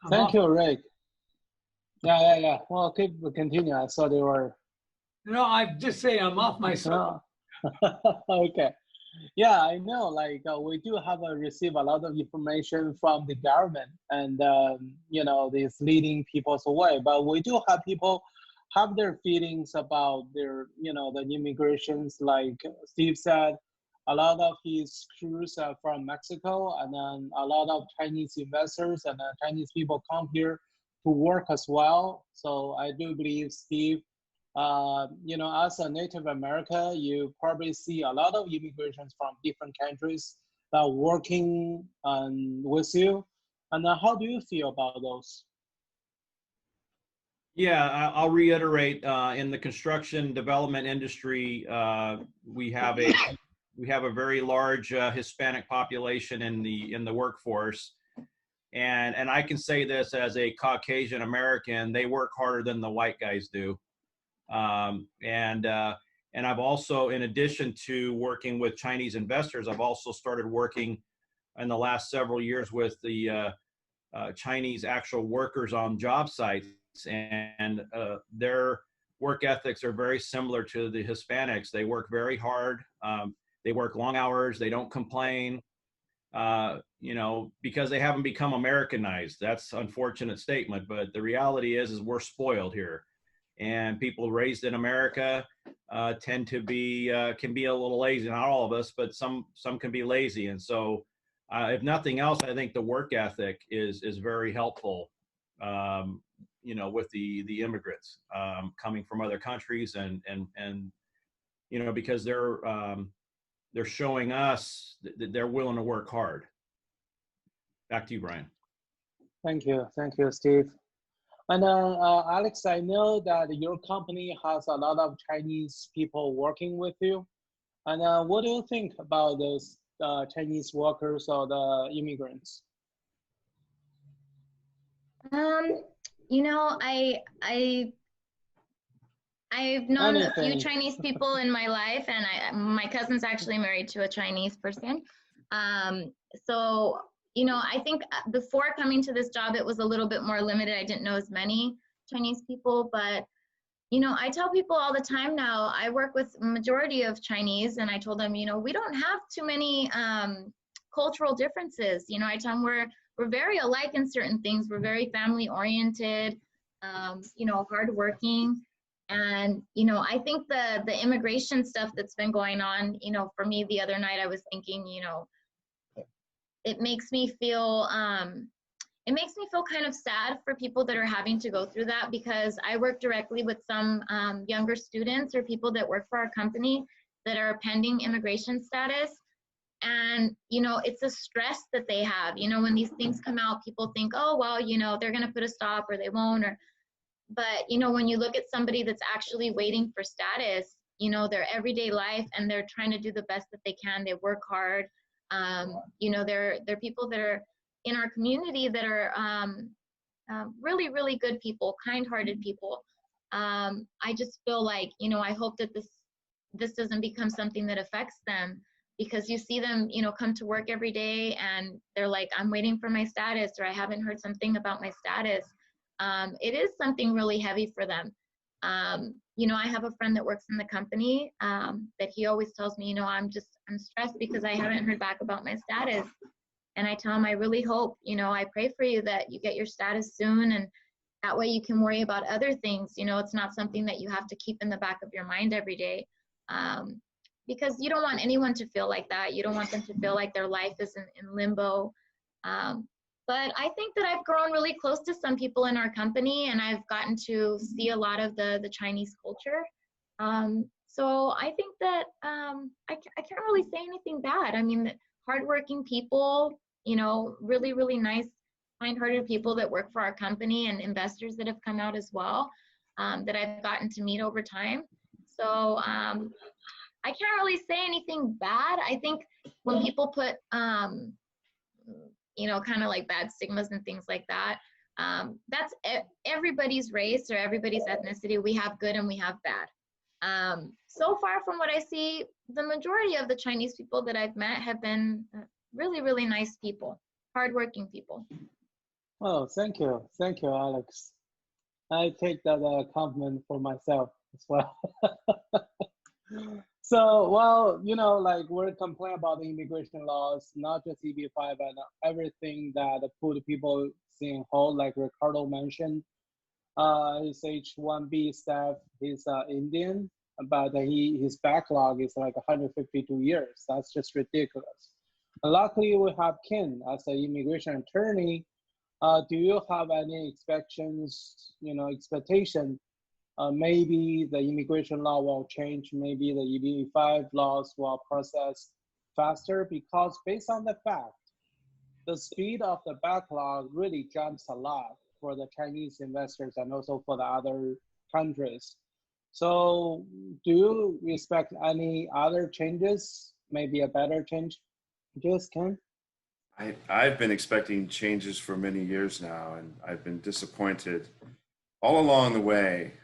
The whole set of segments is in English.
I'm Thank off. you, Rick. Yeah. Well, continue. I saw they were. No, I just say I'm off my No. soap. Okay. Yeah, I know. Like we do have receive a lot of information from the government, and these leading people's way. But we do have people have their feelings about their, the immigrations. Like Steve said, a lot of his crews are from Mexico, and then a lot of Chinese investors and Chinese people come here to work as well. So I do believe, Steve, as a Native American, you probably see a lot of immigrations from different countries that are working with you. And how do you feel about those? Yeah, I'll reiterate. In the construction development industry, we have a very large Hispanic population in the workforce, and I can say this as a Caucasian American: they work harder than the white guys do. And I've also, in addition to working with Chinese investors, I've also started working in the last several years with the Chinese actual workers on job sites, and their work ethics are very similar to the Hispanics. They work very hard. They work long hours. They don't complain, because they haven't become Americanized. That's an unfortunate statement, but the reality is we're spoiled here. And people raised in America tend to be can be a little lazy. Not all of us, but some can be lazy. And so, if nothing else, I think the work ethic is very helpful. With the immigrants coming from other countries, and because they're showing us that they're willing to work hard. Back to you, Brian. Thank you, Steve. And Alex, I know that your company has a lot of Chinese people working with you. And what do you think about those Chinese workers or the immigrants? I've known a few Chinese people in my life, and my cousin's actually married to a Chinese person. So I think before coming to this job, it was a little bit more limited. I didn't know as many Chinese people, but I tell people all the time now, I work with a majority of Chinese, and I told them, we don't have too many cultural differences. I tell them we're very alike in certain things. We're very family oriented, hardworking. And, I think the immigration stuff that's been going on, for me the other night, I was thinking, it makes me feel kind of sad for people that are having to go through that, because I work directly with some younger students or people that work for our company that are pending immigration status. And, it's a stress that they have. When these things come out, people think, oh, well, they're going to put a stop or they won't. But, when you look at somebody that's actually waiting for status, their everyday life, and they're trying to do the best that they can. They work hard. They're people that are in our community that are really, really good people, kind-hearted people. I just feel like, I hope that this doesn't become something that affects them, because you see them, come to work every day and they're like, I'm waiting for my status, or I haven't heard something about my status. It is something really heavy for them. I have a friend that works in the company that he always tells me, I'm stressed because I haven't heard back about my status. And I tell him, I really hope, I pray for you that you get your status soon, and that way you can worry about other things. It's not something that you have to keep in the back of your mind every day, because you don't want anyone to feel like that. You don't want them to feel like their life is in limbo. But I think that I've grown really close to some people in our company, and I've gotten to see a lot of the Chinese culture. So I think that I can't really say anything bad. I mean, hardworking people, really, really nice, kind-hearted people that work for our company, and investors that have come out as well, that I've gotten to meet over time. So I can't really say anything bad. I think when people put kind of like bad stigmas and things like that. That's everybody's race or everybody's ethnicity. We have good and we have bad. So far from what I see, the majority of the Chinese people that I've met have been really, really nice people, hardworking people. Oh, thank you, Alex. I take that compliment for myself as well. So, well, like we're complaining about the immigration laws, not just EB-5 and everything that put people in hold, like Ricardo mentioned. His H-1B staff, he's Indian, but his backlog is like 152 years. That's just ridiculous. Luckily, we have Ken as an immigration attorney. Do you have any expectation? Maybe the immigration law will change. Maybe the EB-5 laws will process faster because based on the fact, the speed of the backlog really jumps a lot for the Chinese investors and also for the other countries. So do you expect any other changes? Maybe a better change? Just Ken? I've been expecting changes for many years now, and I've been disappointed all along the way.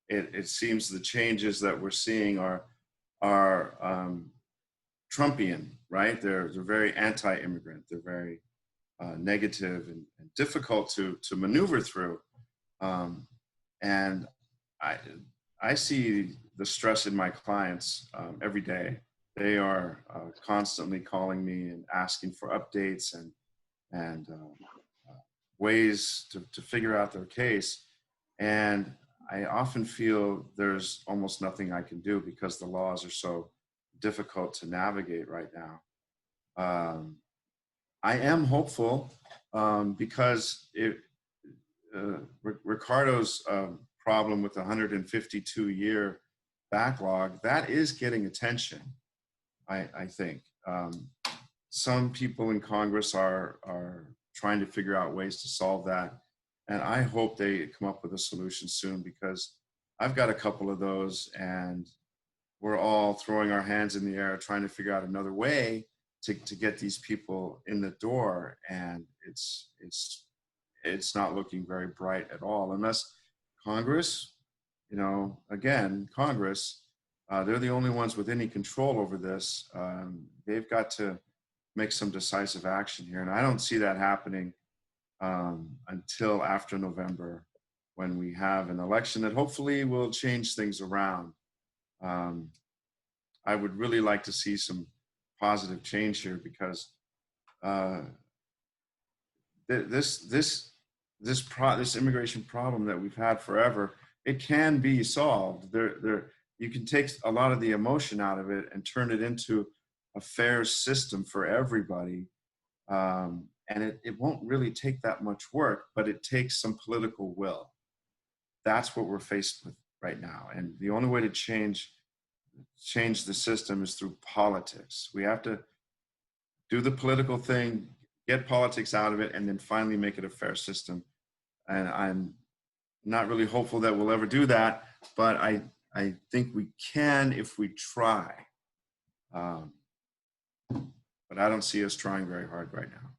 It seems the changes that we're seeing are Trumpian, right? They're very anti-immigrant. They're very negative and difficult to maneuver through. And I see the stress in my clients every day. They are constantly calling me and asking for updates and ways to figure out their case. And I often feel there's almost nothing I can do because the laws are so difficult to navigate right now. I am hopeful because Ricardo's problem with the 152-year backlog, that is getting attention, I think. Some people in Congress are trying to figure out ways to solve that. And I hope they come up with a solution soon because I've got a couple of those and we're all throwing our hands in the air trying to figure out another way to get these people in the door. And it's not looking very bright at all unless Congress, again, Congress, they're the only ones with any control over this. They've got to make some decisive action here. And I don't see that happening until after November when we have an election that hopefully will change things around. I would really like to see some positive change here because this immigration problem that we've had forever, it can be solved. You can take a lot of the emotion out of it and turn it into a fair system for everybody. And it won't really take that much work, but it takes some political will. That's what we're faced with right now. And the only way to change the system is through politics. We have to do the political thing, get politics out of it, and then finally make it a fair system. And I'm not really hopeful that we'll ever do that, but I think we can if we try. But I don't see us trying very hard right now.